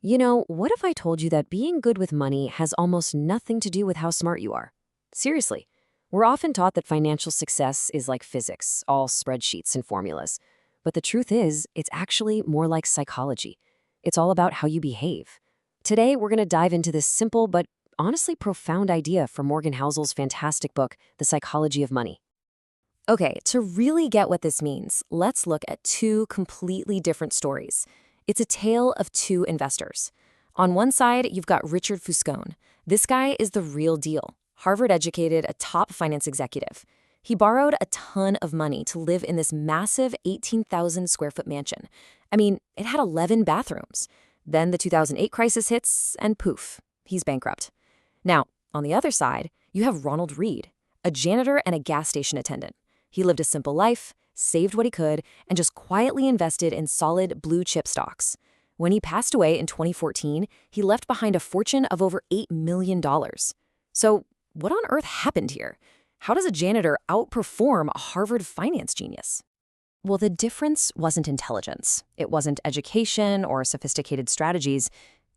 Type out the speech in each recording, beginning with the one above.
What if I told you that being good with money has almost nothing to do with how smart you are? Seriously, we're often taught that financial success is like physics, all spreadsheets and formulas. But the truth is, it's actually more like psychology. It's all about how you behave. Today, we're going to dive into this simple but honestly profound idea from Morgan Housel's fantastic book, The Psychology of Money. Okay, to really get what this means, let's look at two completely different stories. It's a tale of two investors. On one side, you've got Richard Fuscone. This guy is the real deal. Harvard-educated, a top finance executive. He borrowed a ton of money to live in this massive 18,000 square foot mansion. I mean, it had 11 bathrooms. Then the 2008 crisis hits, and poof, he's bankrupt. Now, on the other side, you have Ronald Read, a janitor and a gas station attendant. He lived a simple life, saved what he could, and just quietly invested in solid blue-chip stocks. When he passed away in 2014, he left behind a fortune of over $8 million. So, what on earth happened here? How does a janitor outperform a Harvard finance genius? Well, the difference wasn't intelligence. It wasn't education or sophisticated strategies.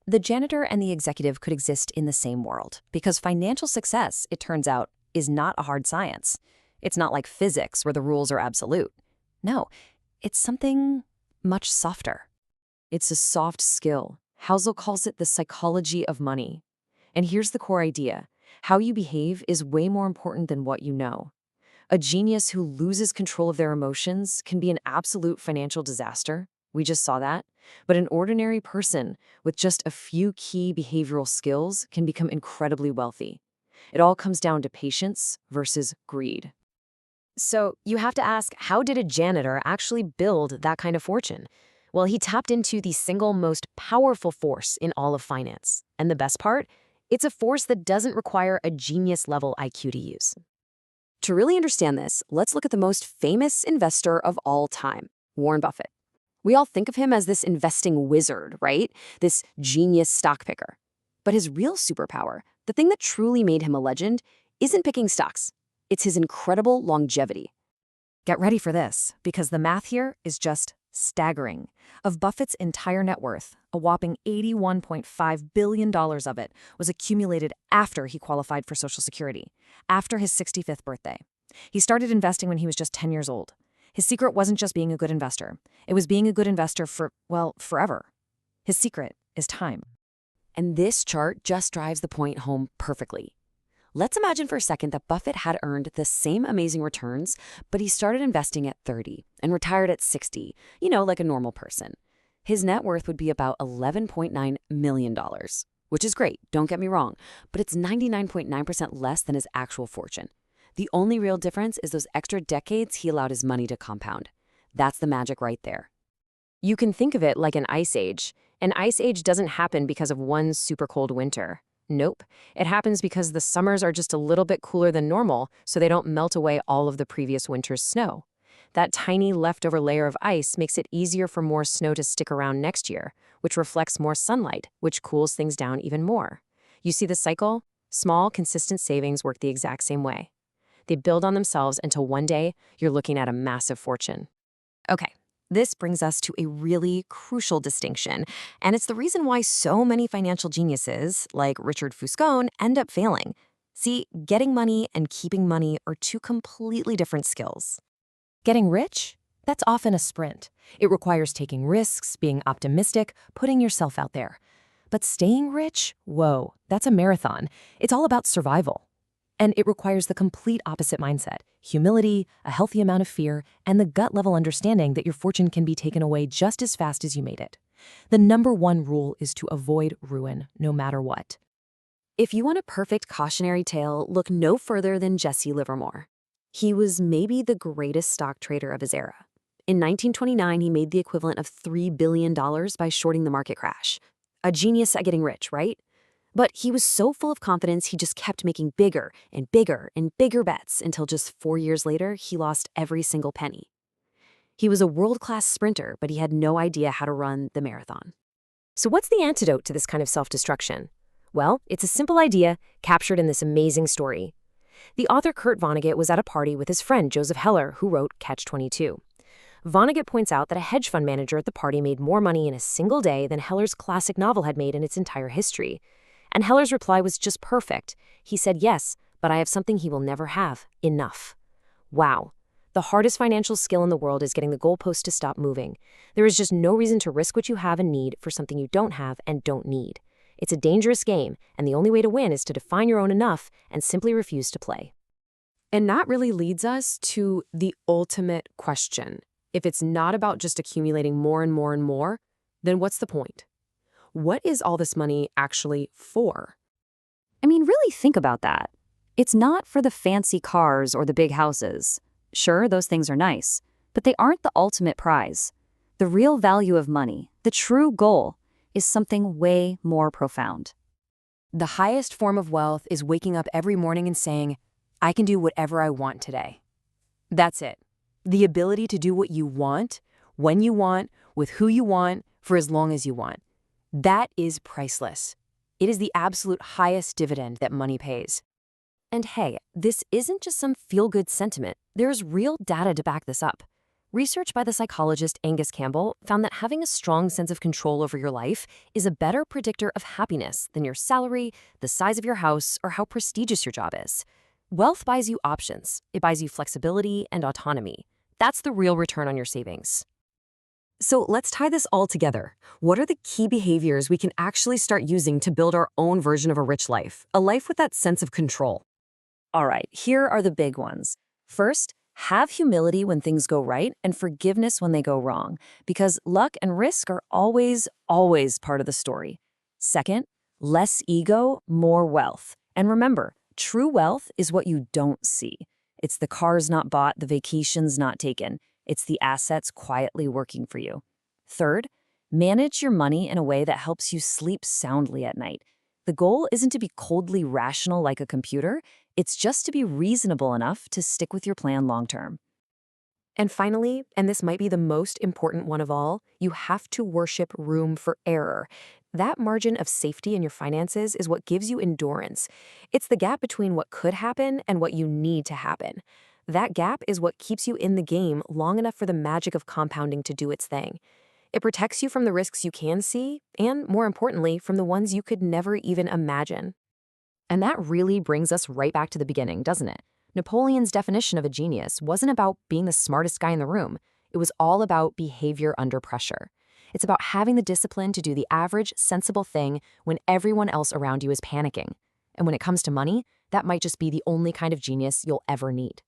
The janitor and the executive could exist in the same world, because financial success, it turns out, is not a hard science. It's not like physics where the rules are absolute. No, it's something much softer. It's a soft skill. Housel calls it the psychology of money. And here's the core idea. How you behave is way more important than what you know. A genius who loses control of their emotions can be an absolute financial disaster. We just saw that. But an ordinary person with just a few key behavioral skills can become incredibly wealthy. It all comes down to patience versus greed. So you have to ask, how did a janitor actually build that kind of fortune? Well, he tapped into the single most powerful force in all of finance. And the best part? It's a force that doesn't require a genius-level IQ to use. To really understand this, let's look at the most famous investor of all time, Warren Buffett. We all think of him as this investing wizard, right? This genius stock picker. But his real superpower, the thing that truly made him a legend, isn't picking stocks. It's his incredible longevity. Get ready for this, because the math here is just staggering. Of Buffett's entire net worth, a whopping $81.5 billion of it was accumulated after he qualified for Social Security, after his 65th birthday. He started investing when he was just 10 years old. His secret wasn't just being a good investor. It was being a good investor for, well, forever. His secret is time. And this chart just drives the point home perfectly. Let's imagine for a second that Buffett had earned the same amazing returns, but he started investing at 30 and retired at 60, like a normal person. His net worth would be about $11.9 million, which is great, don't get me wrong, but it's 99.9% less than his actual fortune. The only real difference is those extra decades he allowed his money to compound. That's the magic right there. You can think of it like an ice age. An ice age doesn't happen because of one super cold winter. Nope. It happens because the summers are just a little bit cooler than normal, so they don't melt away all of the previous winter's snow. That tiny leftover layer of ice makes it easier for more snow to stick around next year, which reflects more sunlight, which cools things down even more. You see the cycle? Small, consistent savings work the exact same way. They build on themselves until one day you're looking at a massive fortune. Okay. This brings us to a really crucial distinction, and it's the reason why so many financial geniuses, like Richard Fuscone, end up failing. See, getting money and keeping money are two completely different skills. Getting rich? That's often a sprint. It requires taking risks, being optimistic, putting yourself out there. But staying rich? Whoa, that's a marathon. It's all about survival. And it requires the complete opposite mindset, humility, a healthy amount of fear, and the gut-level understanding that your fortune can be taken away just as fast as you made it. The number one rule is to avoid ruin, no matter what. If you want a perfect cautionary tale, look no further than Jesse Livermore. He was maybe the greatest stock trader of his era. In 1929, he made the equivalent of $3 billion by shorting the market crash. A genius at getting rich, right? But he was so full of confidence, he just kept making bigger and bigger and bigger bets until just 4 years later, he lost every single penny. He was a world-class sprinter, but he had no idea how to run the marathon. So what's the antidote to this kind of self-destruction? Well, it's a simple idea captured in this amazing story. The author Kurt Vonnegut was at a party with his friend Joseph Heller, who wrote Catch-22. Vonnegut points out that a hedge fund manager at the party made more money in a single day than Heller's classic novel had made in its entire history. And Heller's reply was just perfect. He said, yes, but I have something he will never have: enough. Wow. The hardest financial skill in the world is getting the goalpost to stop moving. There is just no reason to risk what you have and need for something you don't have and don't need. It's a dangerous game, and the only way to win is to define your own enough and simply refuse to play. And that really leads us to the ultimate question. If it's not about just accumulating more and more and more, then what's the point? What is all this money actually for? I mean, really think about that. It's not for the fancy cars or the big houses. Sure, those things are nice, but they aren't the ultimate prize. The real value of money, the true goal, is something way more profound. The highest form of wealth is waking up every morning and saying, I can do whatever I want today. That's it. The ability to do what you want, when you want, with who you want, for as long as you want. That is priceless. It is the absolute highest dividend that money pays. And hey, this isn't just some feel-good sentiment. There's real data to back this up. Research by the psychologist Angus Campbell found that having a strong sense of control over your life is a better predictor of happiness than your salary, the size of your house, or how prestigious your job is. Wealth buys you options. It buys you flexibility and autonomy. That's the real return on your savings. So let's tie this all together. What are the key behaviors we can actually start using to build our own version of a rich life? A life with that sense of control. All right, here are the big ones. First, have humility when things go right and forgiveness when they go wrong, because luck and risk are always part of the story. Second, less ego, more wealth. And remember, true wealth is what you don't see. It's the cars not bought, the vacations not taken. It's the assets quietly working for you. Third, manage your money in a way that helps you sleep soundly at night. The goal isn't to be coldly rational like a computer. It's just to be reasonable enough to stick with your plan long term. And finally, and this might be the most important one of all, you have to worship room for error. That margin of safety in your finances is what gives you endurance. It's the gap between what could happen and what you need to happen. That gap is what keeps you in the game long enough for the magic of compounding to do its thing. It protects you from the risks you can see, and more importantly, from the ones you could never even imagine. And that really brings us right back to the beginning, doesn't it? Napoleon's definition of a genius wasn't about being the smartest guy in the room. It was all about behavior under pressure. It's about having the discipline to do the average, sensible thing when everyone else around you is panicking. And when it comes to money, that might just be the only kind of genius you'll ever need.